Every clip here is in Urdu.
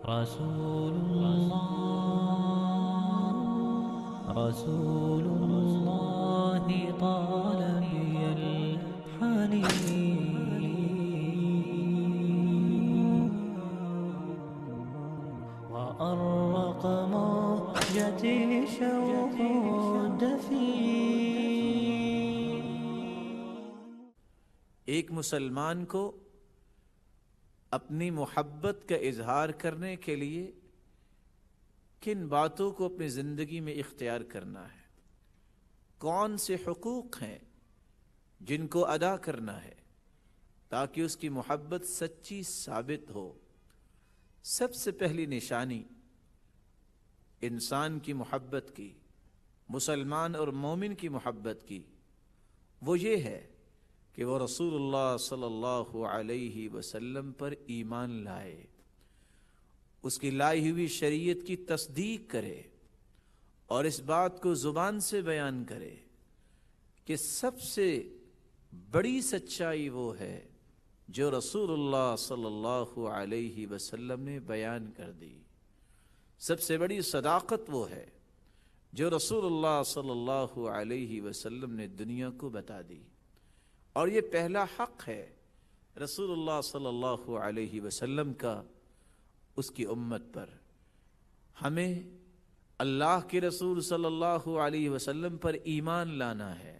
رسول الله رسول الله طال بي الحنين وأرق موجتي شوق الدفين. ایک مسلمان کو اپنی محبت کا اظہار کرنے کے لیے کن باتوں کو اپنی زندگی میں اختیار کرنا ہے، کون سے حقوق ہیں جن کو ادا کرنا ہے تاکہ اس کی محبت سچی ثابت ہو. سب سے پہلی نشانی انسان کی محبت کی، مسلمان اور مومن کی محبت کی، وہ یہ ہے کہ وہ رسول اللہ صلی اللہ علیہ وسلم پر ایمان لائے، اس کی لائی ہوئی شریعت کی تصدیق کرے اور اس بات کو زبان سے بیان کرے کہ سب سے بڑی سچائی وہ ہے جو رسول اللہ صلی اللہ علیہ وسلم نے بیان کر دی. سب سے بڑی صداقت وہ ہے جو رسول اللہ صلی اللہ علیہ وسلم نے دنیا کو بتا دی. اور یہ پہلا حق ہے رسول اللہ صلی اللہ علیہ وسلم کا اس کی امت پر. ہمیں اللہ کے رسول صلی اللہ علیہ وسلم پر ایمان لانا ہے،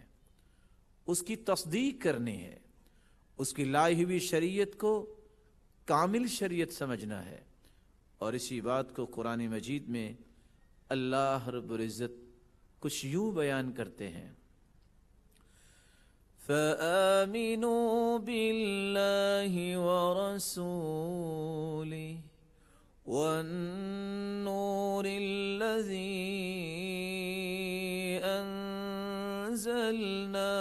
اس کی تصدیق کرنی ہے، اس کی لائی ہوئی شریعت کو کامل شریعت سمجھنا ہے. اور اسی بات کو قرآن مجید میں اللہ رب العزت کچھ یوں بیان کرتے ہیں: فآمنوا باللہ ورسولہ والنور الذی انزلنا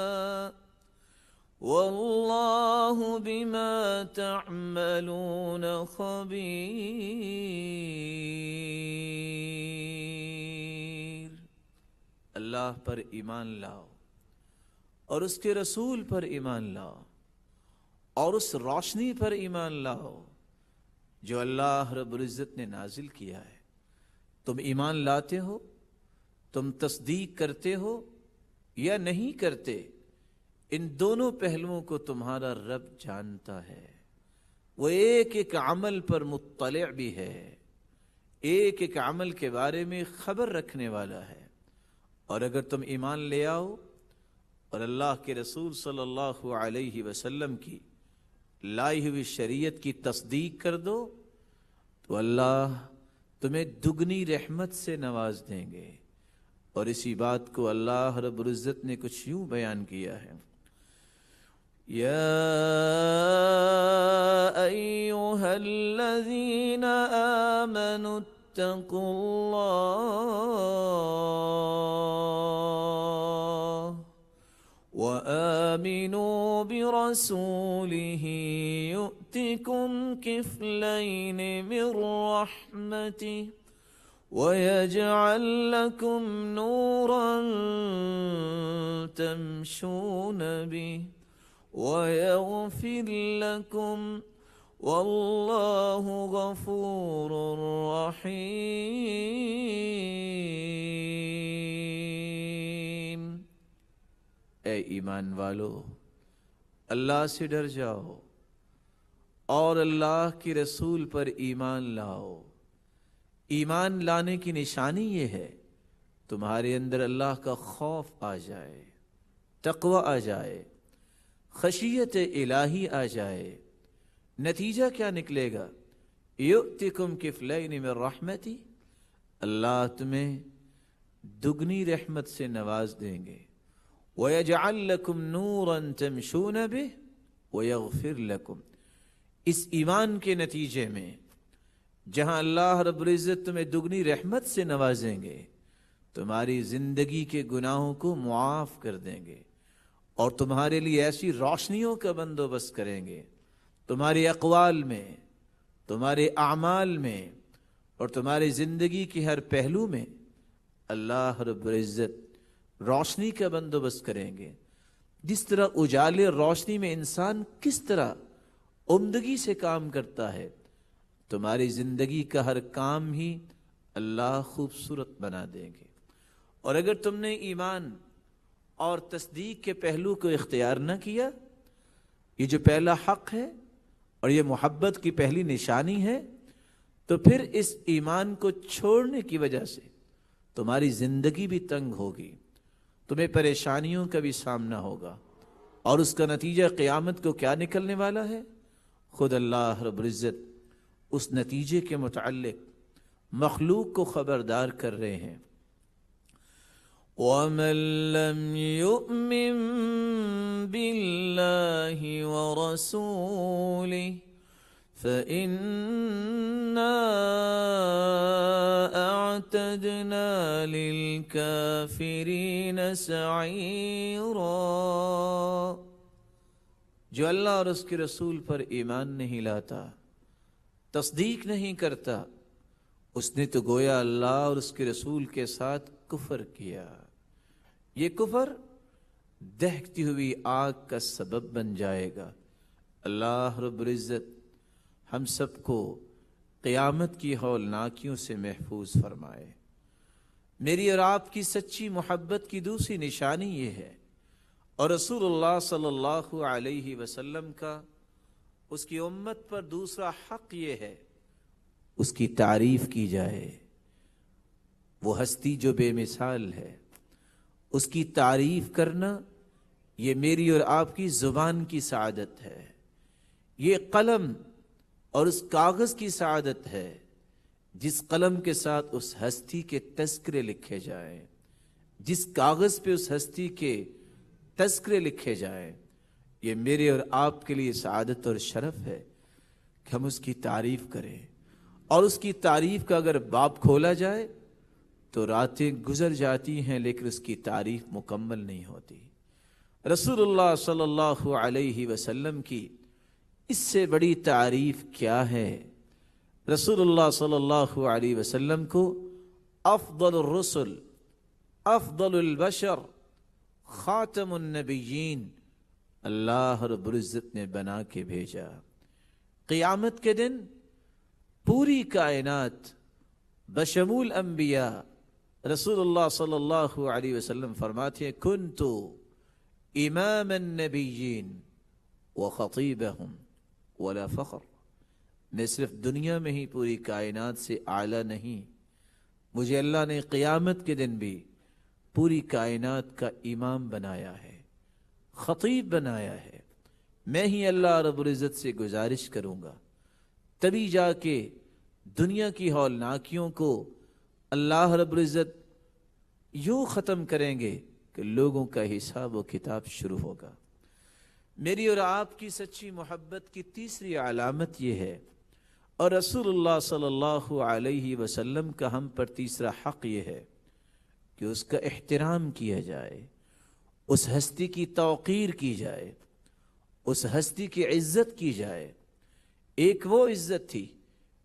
واللہ بما تعملون خبیر. اللہ پر ایمان لاؤ اور اس کے رسول پر ایمان لاؤ اور اس روشنی پر ایمان لاؤ جو اللہ رب العزت نے نازل کیا ہے. تم ایمان لاتے ہو، تم تصدیق کرتے ہو یا نہیں کرتے، ان دونوں پہلوؤں کو تمہارا رب جانتا ہے. وہ ایک ایک عمل پر مطلع بھی ہے، ایک ایک عمل کے بارے میں خبر رکھنے والا ہے. اور اگر تم ایمان لے آؤ اور اللہ کے رسول صلی اللہ علیہ وسلم کی لائی ہوئی شریعت کی تصدیق کر دو تو اللہ تمہیں دگنی رحمت سے نواز دیں گے. اور اسی بات کو اللہ رب العزت نے کچھ یوں بیان کیا ہے: یا ایھا الذین آمنوا اتقوا اللہ وآمنوا برسوله يؤتكم كفلين من رحمته ويجعل لكم نورا تمشون به ويغفر لكم والله غفور رحيم. اے ایمان والو، اللہ سے ڈر جاؤ اور اللہ کے رسول پر ایمان لاؤ. ایمان لانے کی نشانی یہ ہے تمہارے اندر اللہ کا خوف آ جائے، تقوی آ جائے، خشیت الہی آ جائے. نتیجہ کیا نکلے گا؟ یؤتکم کفلین من رحمتی، اللہ تمہیں دگنی رحمت سے نواز دیں گے. وَيَجْعَلْ لَكُمْ نُورًا تَمْشُونَ بِهِ وَيَغْفِرْ لَكُمْ. اس ایمان کے نتیجے میں جہاں اللہ رب العزت تمہیں دگنی رحمت سے نوازیں گے، تمہاری زندگی کے گناہوں کو معاف کر دیں گے اور تمہارے لیے ایسی روشنیوں کا بندوبست کریں گے تمہارے اقوال میں، تمہارے اعمال میں اور تمہاری زندگی کے ہر پہلو میں. اللہ رب العزت روشنی کا بندوبست کریں گے. جس طرح اجالے روشنی میں انسان کس طرح عمدگی سے کام کرتا ہے، تمہاری زندگی کا ہر کام ہی اللہ خوبصورت بنا دیں گے۔ اور اگر تم نے ایمان اور تصدیق کے پہلو کو اختیار نہ کیا، یہ جو پہلا حق ہے اور یہ محبت کی پہلی نشانی ہے، تو پھر اس ایمان کو چھوڑنے کی وجہ سے تمہاری زندگی بھی تنگ ہوگی، تمہیں پریشانیوں کا بھی سامنا ہوگا، اور اس کا نتیجہ قیامت کو کیا نکلنے والا ہے؟ خود اللہ رب العزت اس نتیجے کے متعلق مخلوق کو خبردار کر رہے ہیں۔ وَمَن لَّمْ يُؤْمِن بِاللَّهِ وَرَسُولِهِ فَإِنَّا أَعْتَدْنَا لِلْكَافِرِينَ سَعِيرًا۔ جو اللہ اور اس کے رسول پر ایمان نہیں لاتا، تصدیق نہیں کرتا، اس نے تو گویا اللہ اور اس کے رسول کے ساتھ کفر کیا۔ یہ کفر دہکتی ہوئی آگ کا سبب بن جائے گا۔ اللہ رب العزت ہم سب کو قیامت کی ہولناکیوں سے محفوظ فرمائے۔ میری اور آپ کی سچی محبت کی دوسری نشانی یہ ہے، اور رسول اللہ صلی اللہ علیہ وسلم کا اس کی امت پر دوسرا حق یہ ہے، اس کی تعریف کی جائے۔ وہ ہستی جو بے مثال ہے، اس کی تعریف کرنا یہ میری اور آپ کی زبان کی سعادت ہے، یہ قلم اور اس کاغذ کی سعادت ہے جس قلم کے ساتھ اس ہستی کے تذکرے لکھے جائیں، جس کاغذ پہ اس ہستی کے تذکرے لکھے جائیں۔ یہ میرے اور آپ کے لیے سعادت اور شرف ہے کہ ہم اس کی تعریف کریں، اور اس کی تعریف کا اگر باب کھولا جائے تو راتیں گزر جاتی ہیں لیکن اس کی تعریف مکمل نہیں ہوتی۔ رسول اللہ صلی اللہ علیہ وسلم کی اس سے بڑی تعریف کیا ہے؟ رسول اللہ صلی اللہ علیہ وسلم کو افضل الرسل، افضل البشر، خاتم النبیین اللہ رب العزت نے بنا کے بھیجا۔ قیامت کے دن پوری کائنات بشمول انبیاء، رسول اللہ صلی اللہ علیہ وسلم فرماتے ہیں کنتو امام النبیین وخطیبہم ولا فخر۔ میں صرف دنیا میں ہی پوری کائنات سے اعلیٰ نہیں، مجھے اللہ نے قیامت کے دن بھی پوری کائنات کا امام بنایا ہے، خطیب بنایا ہے۔ میں ہی اللہ رب العزت سے گزارش کروں گا، تبھی جا کے دنیا کی ہولناکیوں کو اللہ رب العزت یوں ختم کریں گے کہ لوگوں کا حساب و کتاب شروع ہوگا۔ میری اور آپ کی سچی محبت کی تیسری علامت یہ ہے، اور رسول اللہ صلی اللہ علیہ وسلم کا ہم پر تیسرا حق یہ ہے کہ اس کا احترام کیا جائے، اس ہستی کی توقیر کی جائے، اس ہستی کی عزت کی جائے۔ ایک وہ عزت تھی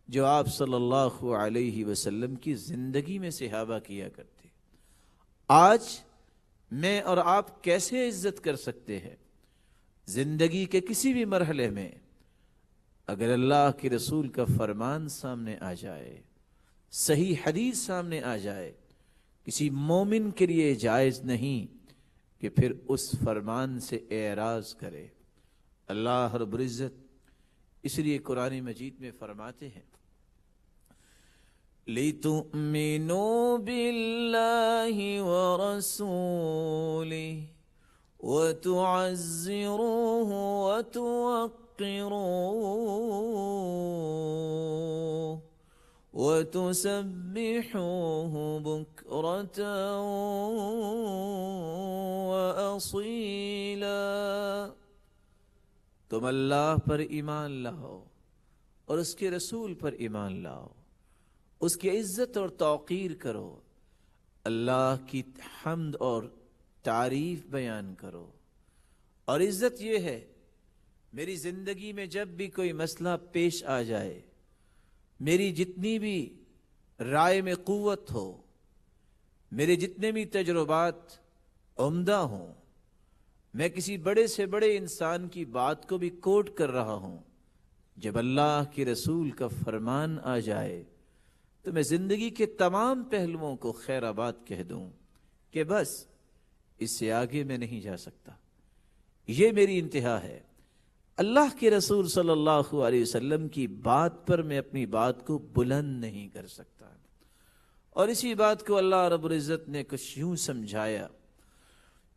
جو آپ صلی اللہ علیہ وسلم کی زندگی میں صحابہ کیا کرتے۔ آج میں اور آپ کیسے عزت کر سکتے ہیں؟ زندگی کے کسی بھی مرحلے میں اگر اللہ کے رسول کا فرمان سامنے آ جائے، صحیح حدیث سامنے آ جائے، کسی مومن کے لیے جائز نہیں کہ پھر اس فرمان سے اعراض کرے۔ اللہ رب العزت اس لیے قرآن مجید میں فرماتے ہیں لِتُؤْمِنُوا بِاللَّهِ وَرَسُولِهِ وَتُعَزِّرُوهُ وَتُوَقِّرُوهُ وَتُسَبِّحُوهُ بُكْرَةً وَأَصِيلًا۔ تم اللہ پر ایمان لاؤ اور اس کے رسول پر ایمان لاؤ، اس کی عزت اور توقیر کرو، اللہ کی حمد اور تعریف بیان کرو۔ اور عزت یہ ہے، میری زندگی میں جب بھی کوئی مسئلہ پیش آ جائے، میری جتنی بھی رائے میں قوت ہو، میرے جتنے بھی تجربات عمدہ ہوں، میں کسی بڑے سے بڑے انسان کی بات کو بھی کوٹ کر رہا ہوں، جب اللہ کے رسول کا فرمان آ جائے تو میں زندگی کے تمام پہلوؤں کو خیر آباد کہہ دوں کہ بس اس سے آگے میں نہیں جا سکتا، یہ میری انتہا ہے۔ اللہ کے رسول صلی اللہ علیہ وسلم کی بات پر میں اپنی بات کو بلند نہیں کر سکتا۔ اور اسی بات کو اللہ رب العزت نے کچھ یوں سمجھایا،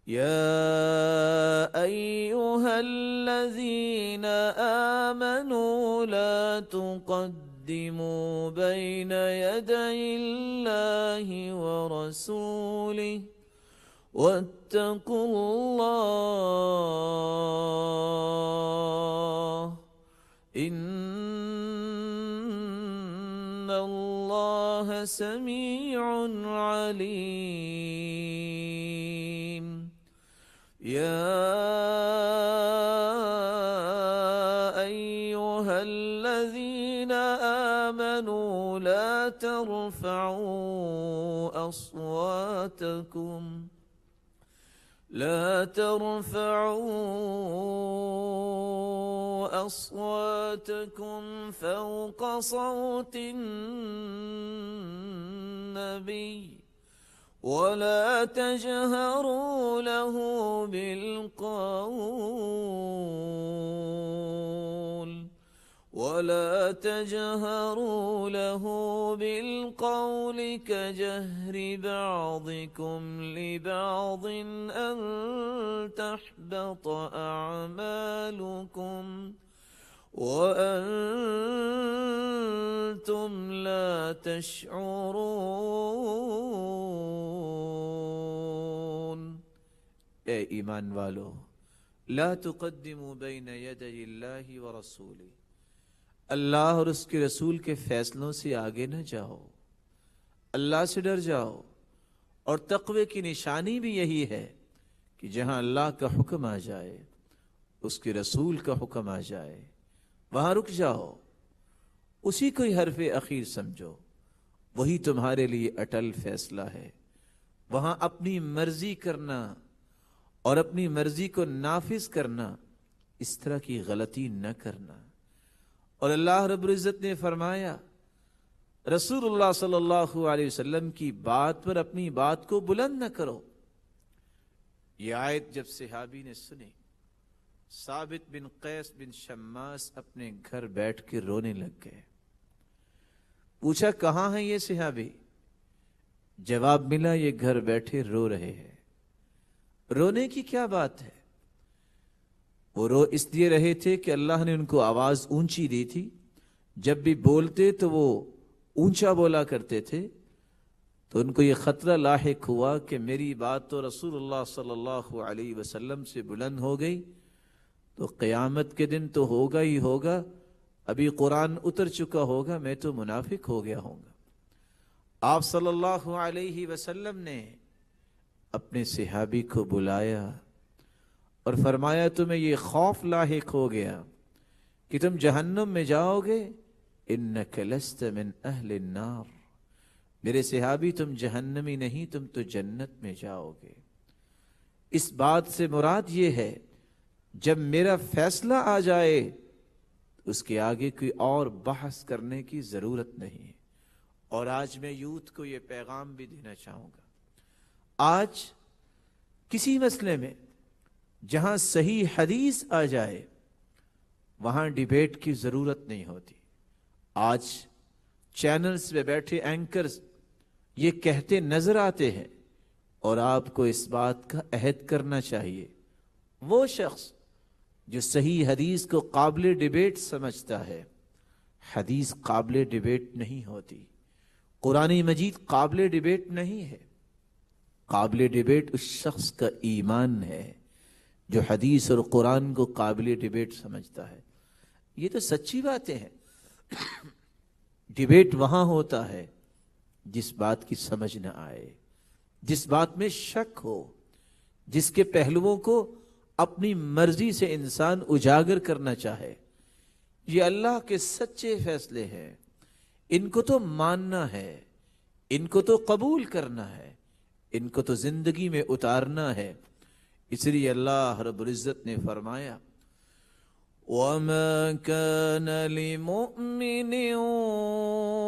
یا ایھا الذین آمنوا لا تقدموا بین یدی اللہ ورسولہ واتقوا اللہ ان اللہ سمیع علیم۔ یا ایھا الذین آمنوا لا ترفعوا أصواتكم فوق صوت النبي ولا تجهروا له بالقول كجهر بعضكم لبعض أن تحبط أعمالكم وأنتم لا تشعرون۔ اے ایمان والو، لا تقدموا بین یدی اللہ ورسولہ، اللہ اور اس کے رسول کے فیصلوں سے آگے نہ جاؤ، اللہ سے ڈر جاؤ۔ اور تقوی کی نشانی بھی یہی ہے کہ جہاں اللہ کا حکم آ جائے، اس کے رسول کا حکم آ جائے، وہاں رک جاؤ، اسی کو ہی حرف اخیر سمجھو، وہی تمہارے لیے اٹل فیصلہ ہے۔ وہاں اپنی مرضی کرنا اور اپنی مرضی کو نافذ کرنا، اس طرح کی غلطی نہ کرنا۔ اور اللہ رب العزت نے فرمایا رسول اللہ صلی اللہ علیہ وسلم کی بات پر اپنی بات کو بلند نہ کرو۔ یہ آیت جب صحابی نے سنی، ثابت بن قیس بن شماس اپنے گھر بیٹھ کے رونے لگ گئے۔ پوچھا کہاں ہیں یہ صحابی؟ جواب ملا یہ گھر بیٹھے رو رہے ہیں۔ رونے کی کیا بات ہے؟ وہ رو اس لیے رہے تھے کہ اللہ نے ان کو آواز اونچی دی تھی، جب بھی بولتے تو وہ اونچا بولا کرتے تھے، تو ان کو یہ خطرہ لاحق ہوا کہ میری بات تو رسول اللہ صلی اللہ علیہ وسلم سے بلند ہو گئی تو قیامت کے دن تو ہوگا ہی ہوگا، ابھی قرآن اتر چکا ہوگا، میں تو منافق ہو گیا ہوں گا۔ آپ صلی اللہ علیہ وسلم نے اپنے صحابی کو بلایا اور فرمایا تمہیں یہ خوف لاحق ہو گیا کہ تم جہنم میں جاؤ گے، انک لست من اہل النار، میرے صحابی تم جہنمی نہیں، تم تو جنت میں جاؤ گے۔ اس بات سے مراد یہ ہے جب میرا فیصلہ آ جائے اس کے آگے کوئی اور بحث کرنے کی ضرورت نہیں۔ اور آج میں یوتھ کو یہ پیغام بھی دینا چاہوں گا، آج کسی مسئلے میں جہاں صحیح حدیث آ جائے وہاں ڈیبیٹ کی ضرورت نہیں ہوتی۔ آج چینلز پہ بیٹھے اینکرز یہ کہتے نظر آتے ہیں، اور آپ کو اس بات کا عہد کرنا چاہیے، وہ شخص جو صحیح حدیث کو قابل ڈیبیٹ سمجھتا ہے، حدیث قابل ڈیبیٹ نہیں ہوتی، قرآن مجید قابل ڈیبیٹ نہیں ہے۔ قابل ڈیبیٹ اس شخص کا ایمان ہے جو حدیث اور قرآن کو قابل ڈیبیٹ سمجھتا ہے۔ یہ تو سچی باتیں ہیں۔ ڈیبیٹ وہاں ہوتا ہے جس بات کی سمجھ نہ آئے، جس بات میں شک ہو، جس کے پہلوؤں کو اپنی مرضی سے انسان اجاگر کرنا چاہے۔ یہ اللہ کے سچے فیصلے ہیں، ان کو تو ماننا ہے، ان کو تو قبول کرنا ہے، ان کو تو زندگی میں اتارنا ہے۔ اس لیے اللہ رب العزت نے فرمایا وما كان لمؤمن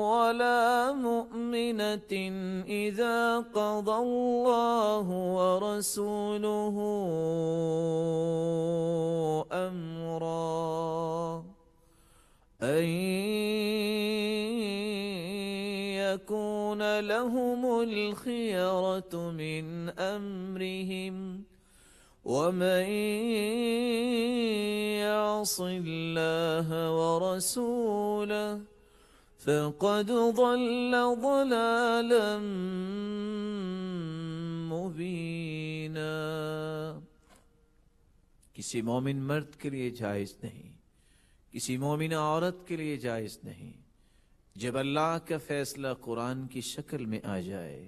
ولا مؤمنة إذا قضى الله ورسوله أمرا أن يكون لهم الخيرة من أمرهم ومن يعص الله ورسوله فقد ضل ضلالا مبینا۔ کسی مومن مرد کے لیے جائز نہیں، کسی مومن عورت کے لیے جائز نہیں، جب اللہ کا فیصلہ قرآن کی شکل میں آ جائے،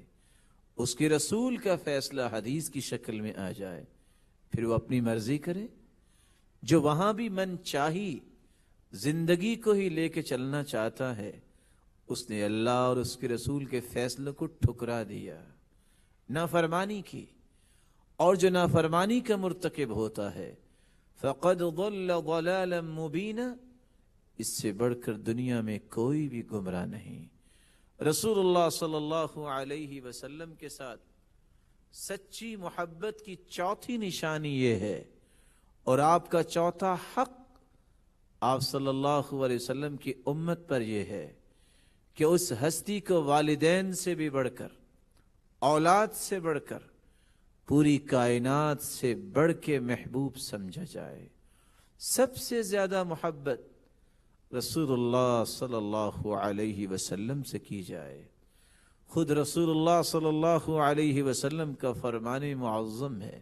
اس کے رسول کا فیصلہ حدیث کی شکل میں آ جائے، پھر وہ اپنی مرضی کرے۔ جو وہاں بھی من چاہی زندگی کو ہی لے کے چلنا چاہتا ہے، اس نے اللہ اور اس کے رسول کے فیصلے کو ٹھکرا دیا، نافرمانی کی، اور جو نافرمانی کا مرتکب ہوتا ہے فقد ضل ضلالا مبینا، اس سے بڑھ کر دنیا میں کوئی بھی گمراہ نہیں۔ رسول اللہ صلی اللہ علیہ وسلم کے ساتھ سچی محبت کی چوتھی نشانی یہ ہے، اور آپ کا چوتھا حق آپ صلی اللہ علیہ وسلم کی امت پر یہ ہے کہ اس ہستی کو والدین سے بھی بڑھ کر، اولاد سے بڑھ کر، پوری کائنات سے بڑھ کے محبوب سمجھا جائے۔ سب سے زیادہ محبت رسول اللہ صلی اللہ علیہ وسلم سے کی جائے۔ خود رسول اللہ صلی اللہ علیہ وسلم کا فرمان معظم ہے،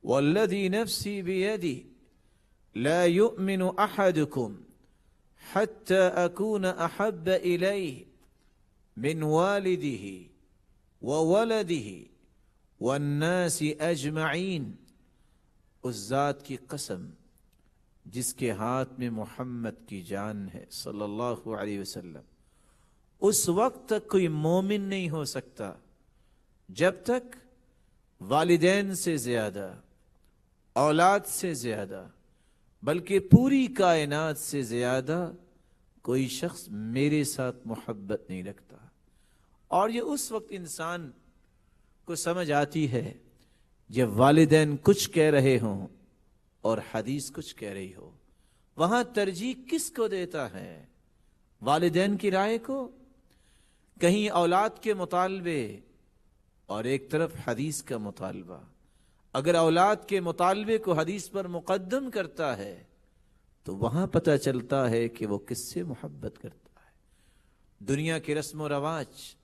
والذی نفسی بیدی لا یؤمن احدکم حتی اکون احب الیہ من والدہ وولدہ والناس اجمعین۔ اس ذات کی قسم جس کے ہاتھ میں محمد کی جان ہے صلی اللہ علیہ وسلم، اس وقت تک کوئی مومن نہیں ہو سکتا جب تک والدین سے زیادہ، اولاد سے زیادہ، بلکہ پوری کائنات سے زیادہ کوئی شخص میرے ساتھ محبت نہیں رکھتا۔ اور یہ اس وقت انسان کو سمجھ آتی ہے جب والدین کچھ کہہ رہے ہوں اور حدیث کچھ کہہ رہی ہو۔ وہاں ترجیح کس کو دیتا ہے؟ والدین کی رائے کو؟ کہیں اولاد کے مطالبے اور ایک طرف حدیث کا مطالبہ۔ اگر اولاد کے مطالبے کو حدیث پر مقدم کرتا ہے تو وہاں پتہ چلتا ہے کہ وہ کس سے محبت کرتا ہے۔ دنیا کے رسم و رواج،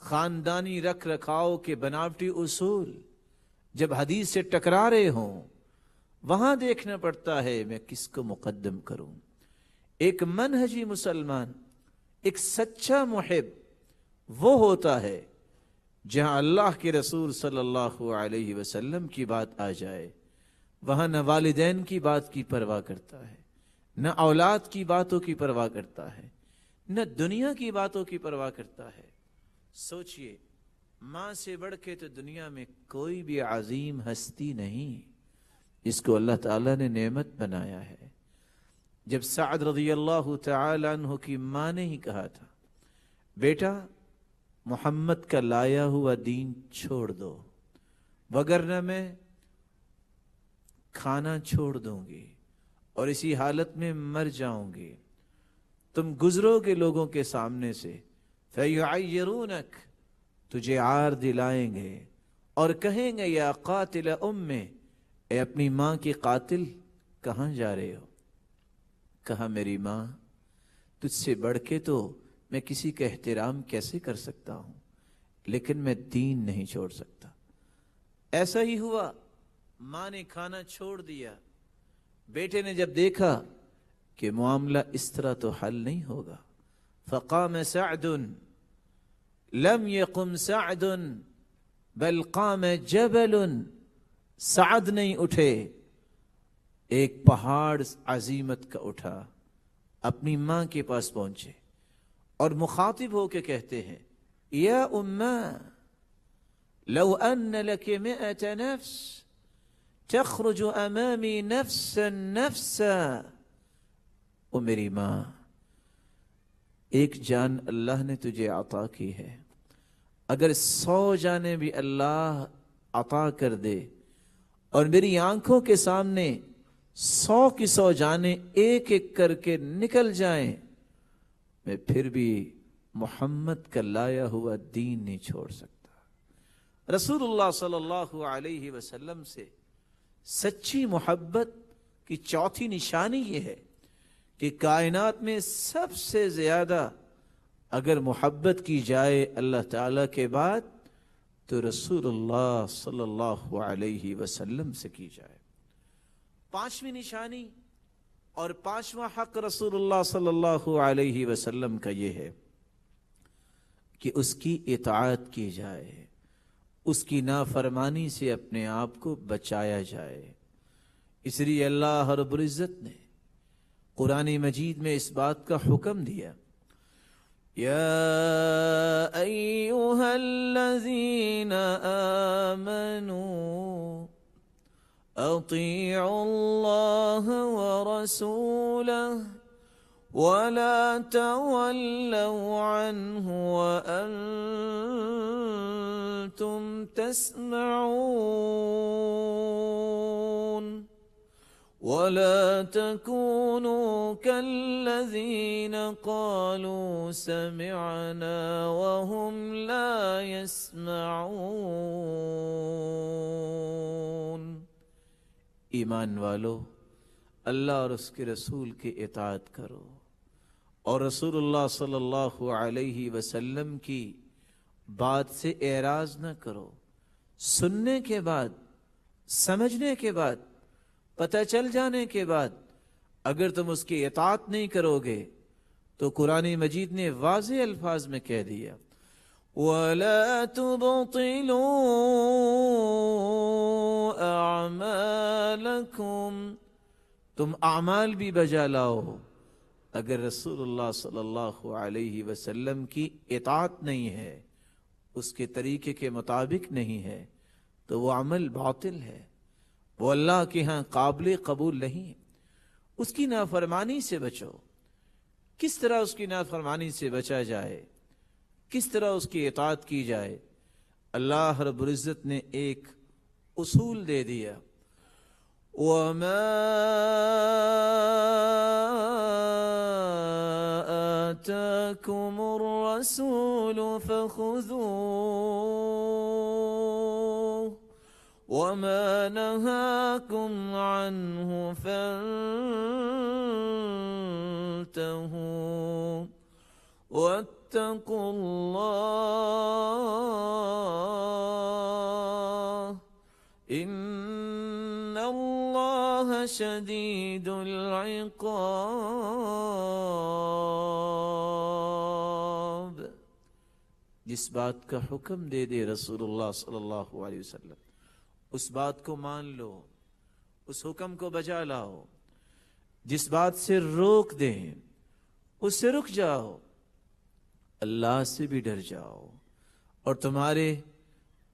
خاندانی رکھ رکھاؤ کے بناوٹی اصول جب حدیث سے ٹکرا رہے ہوں، وہاں دیکھنا پڑتا ہے میں کس کو مقدم کروں۔ ایک منہجی مسلمان، ایک سچا محب وہ ہوتا ہے جہاں اللہ کے رسول صلی اللہ علیہ وسلم کی بات آ جائے، وہاں نہ والدین کی بات کی پرواہ کرتا ہے، نہ اولاد کی باتوں کی پرواہ کرتا ہے، نہ دنیا کی باتوں کی پرواہ کرتا ہے۔ سوچئے، ماں سے بڑھ کے تو دنیا میں کوئی بھی عظیم ہستی نہیں جس کو اللہ تعالیٰ نے نعمت بنایا ہے۔ جب سعد رضی اللہ تعالی عنہ کی ماں نے ہی کہا تھا، بیٹا محمد کا لایا ہوا دین چھوڑ دو، وگرنہ میں کھانا چھوڑ دوں گی اور اسی حالت میں مر جاؤں گی، تم گزرو گے لوگوں کے سامنے سے، فَيُعَيِّرُونَكَ، تجھے عار دلائیں گے اور کہیں گے یا قاتل امّے، اے اپنی ماں کی قاتل کہاں جا رہے ہو؟ کہا میری ماں تجھ سے بڑھ کے تو میں کسی کا احترام کیسے کر سکتا ہوں، لیکن میں دین نہیں چھوڑ سکتا۔ ایسا ہی ہوا، ماں نے کھانا چھوڑ دیا۔ بیٹے نے جب دیکھا کہ معاملہ اس طرح تو حل نہیں ہوگا، فقام سعد، لم يقم سعد بل قام جبل، سعد نہیں اٹھے، ایک پہاڑ عظیمت کا اٹھا، اپنی ماں کے پاس پہنچے اور مخاطب ہو کے کہتے ہیں، یا اماں لو ان لك 100 نفس تخرج امامی نفسا نفسا، او میری ماں، ایک جان اللہ نے تجھے عطا کی ہے، اگر 100 جانیں بھی اللہ عطا کر دے اور میری آنکھوں کے سامنے 100 کی 100 جانیں ایک ایک کر کے نکل جائیں، میں پھر بھی محمد کا لایا ہوا دین نہیں چھوڑ سکتا۔ رسول اللہ صلی اللہ علیہ وسلم سے سچی محبت کی چوتھی نشانی یہ ہے کہ کائنات میں سب سے زیادہ اگر محبت کی جائے اللہ تعالیٰ کے بعد تو رسول اللہ صلی اللہ علیہ وسلم سے کی جائے۔ 5ویں نشانی اور 5واں حق رسول اللہ صلی اللہ علیہ وسلم کا یہ ہے کہ اس کی اطاعت کی جائے، اس کی نافرمانی سے اپنے آپ کو بچایا جائے۔ اس لیے اللہ رب العزت نے قرآن مجید میں اس بات کا حکم دیا، یا ایہا الذین آمنوا اطیعوا اللہ ورسولہ ولا تولوا عنہ وانتم تسمعون ولا تكونوا كالذين قالوا سمعنا وهم لا يسمعون۔ ایمان والو، اللہ اور اس کے رسول کی اطاعت کرو اور رسول اللہ صلی اللہ علیہ وسلم کی بات سے اعراض نہ کرو۔ سننے کے بعد، سمجھنے کے بعد، پتہ چل جانے کے بعد اگر تم اس کی اطاعت نہیں کرو گے تو قرآن مجید نے واضح الفاظ میں کہہ دیا، وَلَا تُبْطِلُوا أَعْمَالَكُمْ، تم اعمال بھی بجا لاؤ، اگر رسول اللہ صلی اللہ علیہ وسلم کی اطاعت نہیں ہے، اس کے طریقے کے مطابق نہیں ہے تو وہ عمل باطل ہے، وہ اللہ کے ہاں قابل قبول نہیں۔ اس کی نافرمانی سے بچو۔ کس طرح اس کی نافرمانی سے بچا جائے، کس طرح اس کی اطاعت کی جائے؟ اللہ رب العزت نے ایک اصول دے دیا، وَمَا آتَاكُمُ الرَّسُولُ فَخُذُوهُ وَمَا نَهَاكُمْ عَنْهُ فَانْتَهُوا وَاتَّقُوا اللَّهَ إِنَّ اللَّهَ شَدِيدُ الْعِقَابِ۔ جس بات کا حکم دے دے رسول اللہ صلی اللہ علیہ وسلم، اس بات کو مان لو، اس حکم کو بجا لاؤ۔ جس بات سے روک دیں اس سے رک جاؤ، اللہ سے بھی ڈر جاؤ، اور تمہارے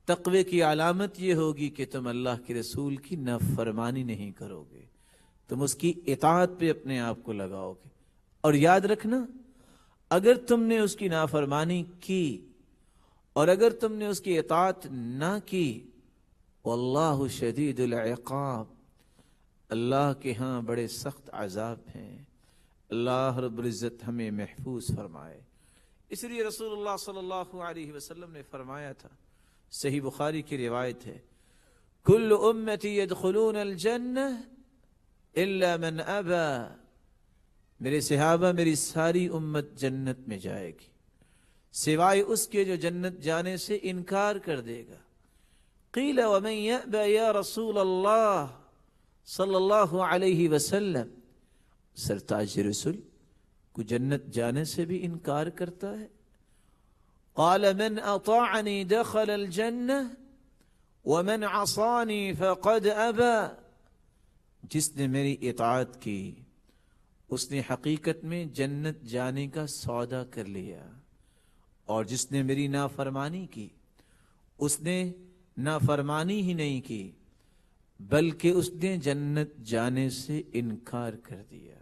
تقوی کی علامت یہ ہوگی کہ تم اللہ کے رسول کی نافرمانی نہیں کرو گے، تم اس کی اطاعت پہ اپنے آپ کو لگاؤ گے۔ اور یاد رکھنا، اگر تم نے اس کی نافرمانی کی اور اگر تم نے اس کی اطاعت نہ کی، واللہ شدید العقاب، اللہ کے ہاں بڑے سخت عذاب ہیں۔ اللہ رب العزت ہمیں محفوظ فرمائے۔ اس لیے رسول اللہ صلی اللہ علیہ وسلم نے فرمایا تھا، صحیح بخاری کی روایت ہے، کل امتی یدخلون الجنہ الا من ابا، میرے صحابہ، میری ساری امت جنت میں جائے گی سوائے اس کے جو جنت جانے سے انکار کر دے گا۔ قیل ومن یأبى یا رسول اللہ صلی اللہ علیہ وسلم، سرتاج رسول کو جنت جانے سے بھی انکار کرتا ہے؟ قال من اطاعنی دخل الجنہ ومن عصانی فقد ابى، جس نے میری اطاعت کی اس نے حقیقت میں جنت جانے کا سودا کر لیا، اور جس نے میری نافرمانی کی اس نے نافرمانی ہی نہیں کی بلکہ اس نے جنت جانے سے انکار کر دیا۔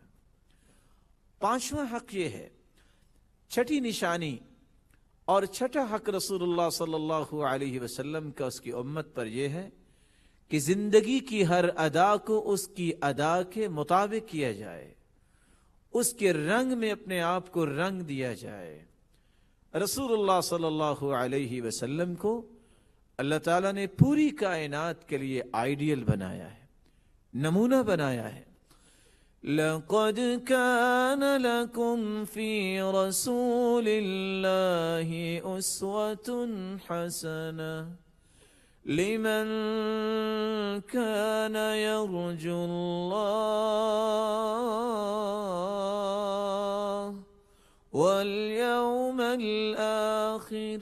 پانچواں حق یہ ہے، چھٹی نشانی اور چھٹا حق رسول اللہ صلی اللہ علیہ وسلم کا اس کی امت پر یہ ہے کہ زندگی کی ہر ادا کو اس کی ادا کے مطابق کیا جائے، اس کے رنگ میں اپنے آپ کو رنگ دیا جائے۔ رسول اللہ صلی اللہ علیہ وسلم کو اللہ تعالیٰ نے پوری کائنات کے لیے آئیڈیل بنایا ہے، نمونہ بنایا ہے۔ لَقَدْ كَانَ لَكُمْ فِي رَسُولِ اللَّهِ أُسْوَةٌ حَسَنَةٌ لِمَنْ كَانَ يَرْجُو اللَّهَ وَالْيَوْمَ الْآخِرَ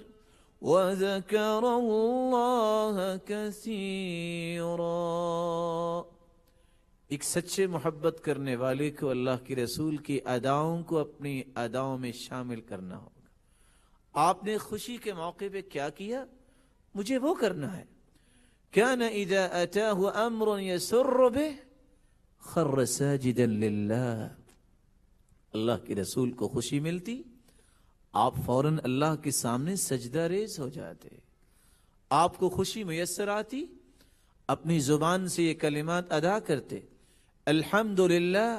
وَذَكَرَ اللَّهَ كَثِيرًا۔ ایک سچے محبت کرنے والے کو اللہ کے رسول کی اداؤں کو اپنی اداؤں میں شامل کرنا ہوگا۔ آپ نے خوشی کے موقع پہ کیا کیا، مجھے وہ کرنا ہے۔ كَانَ إِذَا أَتَاهُ أَمْرٌ يَسُرُّ بِهِ خَرَّ سَاجِدًا لِلَّهِ۔ اللہ کے رسول کو خوشی ملتی، آپ فوراً اللہ کے سامنے سجدہ ریز ہو جاتے۔ آپ کو خوشی میسر آتی، اپنی زبان سے یہ کلمات ادا کرتے، الحمدللہ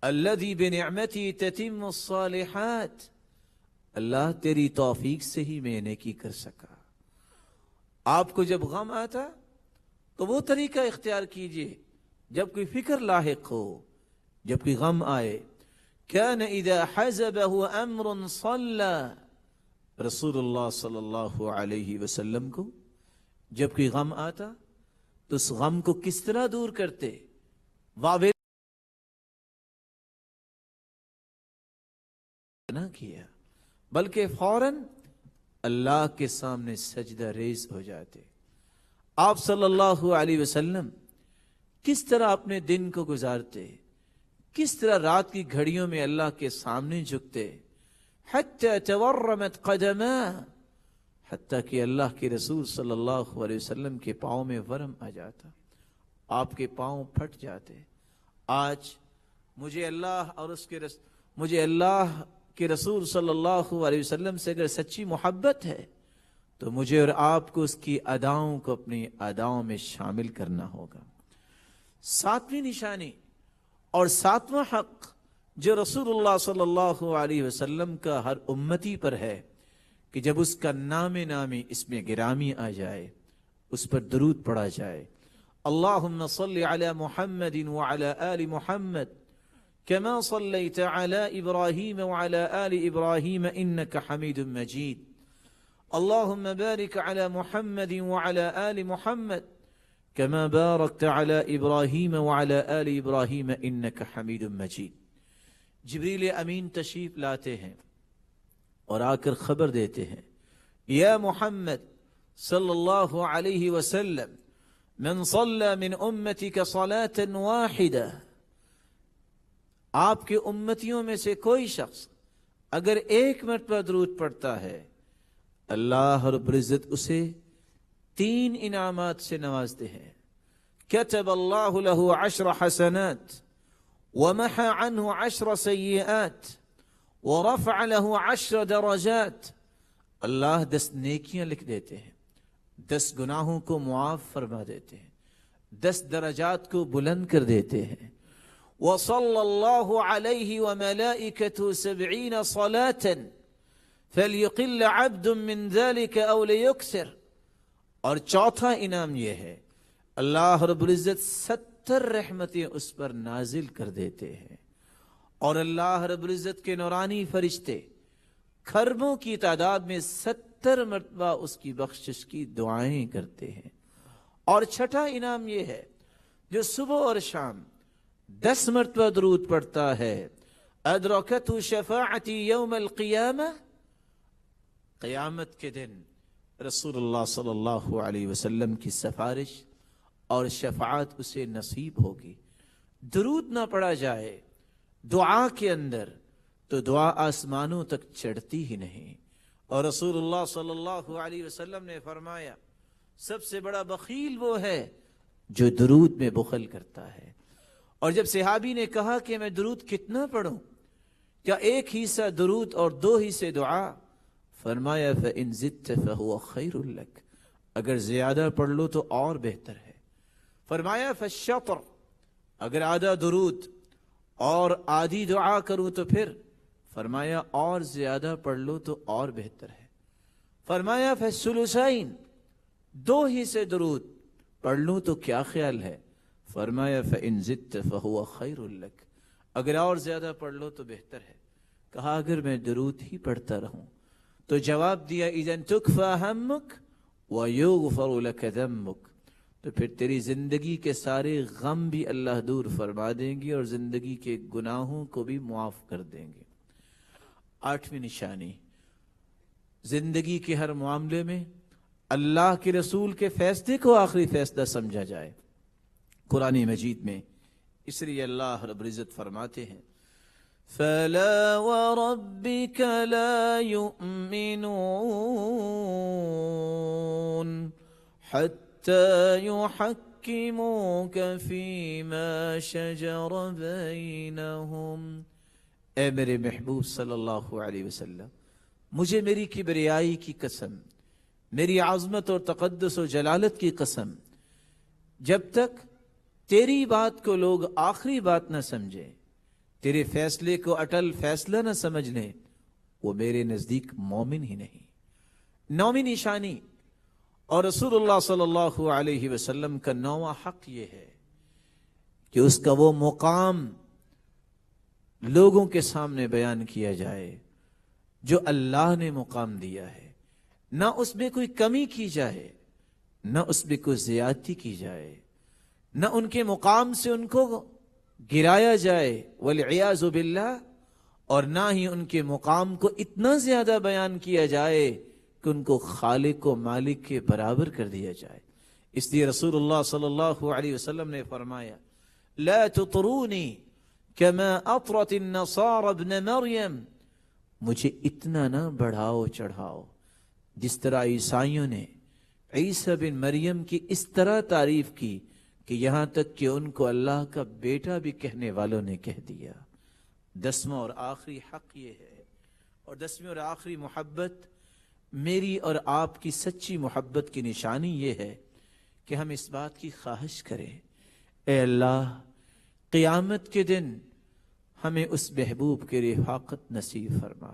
الذی بنعمتی تتم الصالحات، اللہ تیری توفیق سے ہی میں نیکی کر سکا۔ آپ کو جب غم آتا تو وہ طریقہ اختیار کیجئے، جب کوئی فکر لاحق ہو، جب کوئی غم آئے، كان اذا حزبه امر صلى، رسول اللہ صلی اللہ علیہ وسلم کو جب کوئی غم آتا تو اس غم کو کس طرح دور کرتے؟ واویل نہ کیا، بلکہ فوراً اللہ کے سامنے سجدہ ریز ہو جاتے۔ آپ صلی اللہ علیہ وسلم کس طرح اپنے دن کو گزارتے، کس طرح رات کی گھڑیوں میں اللہ کے سامنے جھکتے، حتی تورمت قدماہ، حتیٰ کہ اللہ کے رسول صلی اللہ علیہ وسلم کے پاؤں میں ورم آ جاتا، آپ کے پاؤں پھٹ جاتے۔ آج مجھے اللہ کے رسول صلی اللہ علیہ وسلم سے اگر سچی محبت ہے تو مجھے اور آپ کو اس کی اداؤں کو اپنی اداؤں میں شامل کرنا ہوگا۔ ساتویں نشانی اور ساتواں حق جو رسول اللہ صلی اللہ علیہ وسلم کا ہر امتی پر ہے کہ جب اس کا نام نامی اس میں گرامی آ جائے، اس پر درود پڑھا جائے، اللہم صلی علی محمد وعلی آل محمد كما صلیت علی ابراہیم وعلی آل ابراہیم انک حمید مجید، اللہم بارک علی محمد وعلی آل محمد كما باركت على ابراہیم وعلى آل ابراہیم انک حمید مجید۔ جبریل امین تشریف لاتے ہیں اور آ کر خبر دیتے ہیں، یا محمد صلی اللہ علیہ وسلم، من صلی من امتک صلاة واحدہ، آپ کے امتیوں میں سے کوئی شخص اگر ایک مرتبہ درود پڑھتا ہے، اللہ رب العزت اسے 3 انعامات سے نوازتے ہیں۔ كتب اللہ له 10 حسنات ومحى عنه 10 سیئات ورفع له 10 درجات، اللہ 10 نیکیاں لکھ دیتے ہیں، 10 گناہوں کو معاف فرما دیتے ہیں، 10 درجات کو بلند کر دیتے ہیں۔ وصلى الله عليه وملائكته 70 صلاة فليقل عبد من ذلك أو ليكثر، اور چوتھا انعام یہ ہے، اللہ رب العزت 70 رحمتیں اس پر نازل کر دیتے ہیں، اور اللہ رب العزت کے نورانی فرشتے کھربوں کی تعداد میں 70 مرتبہ اس کی بخشش کی دعائیں کرتے ہیں۔ اور چھٹا انعام یہ ہے، جو صبح اور شام 10 مرتبہ درود پڑھتا ہے، ادرکتہ شفاعتی یوم القیامہ، قیامت کے دن رسول اللہ صلی اللہ علیہ وسلم کی سفارش اور شفاعت اسے نصیب ہوگی۔ درود نہ پڑھا جائے دعا کے اندر تو دعا آسمانوں تک چڑھتی ہی نہیں۔ اور رسول اللہ صلی اللہ علیہ وسلم نے فرمایا، سب سے بڑا بخیل وہ ہے جو درود میں بخل کرتا ہے۔ اور جب صحابی نے کہا کہ میں درود کتنا پڑھوں، کیا ایک حصہ درود اور 2 حصے دعا؟ فرمایا فَإِن زِدْتَ فَهُوَ خَيْرٌ لَكَ، اگر زیادہ پڑھ لو تو اور بہتر ہے۔ فرمایا فَالشَّطْرُ، اگر آدھا درود اور آدھی دعا کروں تو پھر؟ فرمایا اور زیادہ پڑھ لو تو اور بہتر ہے۔ فرمایا فَالثُّلُثَيْنِ، 2 حصے درود پڑھ لوں تو کیا خیال ہے؟ فرمایا فَإِن زِدْتَ فَهُوَ خَيْرٌ لَكَ، اگر اور زیادہ پڑھ لو تو بہتر ہے۔ کہا اگر میں درود ہی پڑھتا رہوں تو جواب دیا اِذًا تُكْفَى هَمُّكَ وَيُغْفَرُ لَكَ ذَنبُكَ، تو پھر تیری زندگی کے سارے غم بھی اللہ دور فرما دیں گے اور زندگی کے گناہوں کو بھی معاف کر دیں گے۔ 8ویں نشانی، زندگی کے ہر معاملے میں اللہ کے رسول کے فیصلے کو آخری فیصلہ سمجھا جائے۔ قرآن مجید میں اس لیے اللہ رب العزت فرماتے ہیں فَلَا وَرَبِّكَ لَا يُؤْمِنُونَ حَتَّى يُحَكِّمُوكَ فِي مَا شَجَرَ بَيْنَهُمْ، اے میرے محبوب صلی اللہ علیہ وسلم، مجھے میری کبریائی کی قسم، میری عظمت اور تقدس و جلالت کی قسم، جب تک تیری بات کو لوگ آخری بات نہ سمجھیں، تیرے فیصلے کو اٹل فیصلہ نہ سمجھ لیں، وہ میرے نزدیک مومن ہی نہیں۔ 9ویں نشانی اور رسول اللہ صلی اللہ علیہ وسلم کا 9واں حق یہ ہے کہ اس کا وہ مقام لوگوں کے سامنے بیان کیا جائے جو اللہ نے مقام دیا ہے، نہ اس میں کوئی کمی کی جائے، نہ اس میں کوئی زیادتی کی جائے، نہ ان کے مقام سے ان کو گرایا جائے والعیاذ باللہ، اور نہ ہی ان کے مقام کو اتنا زیادہ بیان کیا جائے کہ ان کو خالق و مالک کے برابر کر دیا جائے۔ اس لیے رسول اللہ صلی اللہ علیہ وسلم نے فرمایا لا تطرونی کما اطرت النصارى ابن مریم، مجھے اتنا نہ بڑھاؤ چڑھاؤ جس طرح عیسائیوں نے عیسیٰ بن مریم کی اس طرح تعریف کی کہ یہاں تک کہ ان کو اللہ کا بیٹا بھی کہنے والوں نے کہہ دیا۔ 10واں اور آخری حق یہ ہے، اور 10ویں اور آخری محبت میری اور آپ کی سچی محبت کی نشانی یہ ہے کہ ہم اس بات کی خواہش کریں اے اللہ قیامت کے دن ہمیں اس محبوب کی رفاقت نصیب فرما۔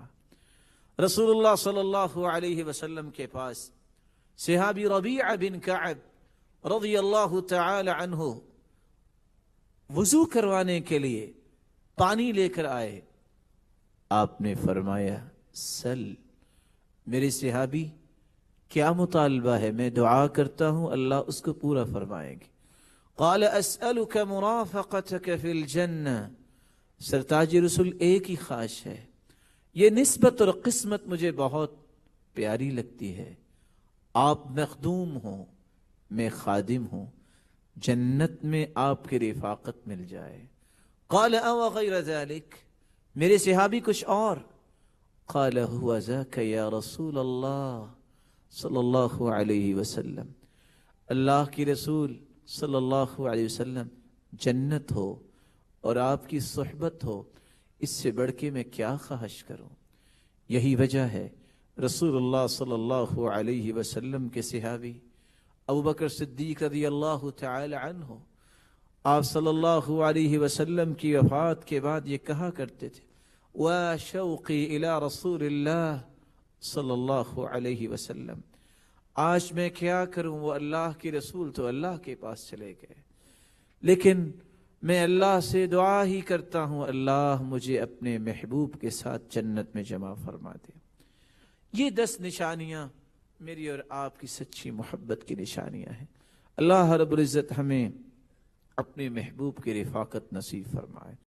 رسول اللہ صلی اللہ علیہ وسلم کے پاس صحابی ربیعہ بن کعب رضی اللہ تعالی عنہ وضو کروانے کے لیے پانی لے کر آئے۔ آپ نے فرمایا سل، میرے صحابی کیا مطالبہ ہے؟ میں دعا کرتا ہوں اللہ اس کو پورا فرمائیں گے۔ قال اسألک مرافقتک فی الجنہ، سرتاج رسول ایک ہی خواہش ہے، یہ نسبت اور قسمت مجھے بہت پیاری لگتی ہے، آپ مخدوم ہوں میں خادم ہوں، جنت میں آپ کی رفاقت مل جائے۔ قال او غیر ذلك، میرے صحابی کچھ اور؟ قال هو ذاك یا رسول اللہ صلی اللہ علیہ وسلم، اللہ کی رسول صلی اللہ علیہ وسلم، جنت ہو اور آپ کی صحبت ہو، اس سے بڑھ کے میں کیا خواہش کروں؟ یہی وجہ ہے رسول اللہ صلی اللہ علیہ وسلم کے صحابی ابوبکر صدیق رضی اللہ تعالی عنہ آپ صلی اللہ علیہ وسلم کی وفات کے بعد یہ کہا کرتے تھے وَشَوْقِي إِلَىٰ رَسُولِ اللَّهِ صلی اللہ علیہ وسلم، آج میں کیا کروں، وہ اللہ کے رسول تو اللہ کے پاس چلے گئے، لیکن میں اللہ سے دعا ہی کرتا ہوں اللہ مجھے اپنے محبوب کے ساتھ جنت میں جمع فرما دے۔ یہ 10 نشانیاں میری اور آپ کی سچی محبت کی نشانیاں ہیں۔ اللہ رب العزت ہمیں اپنے محبوب کی رفاقت نصیب فرمائے۔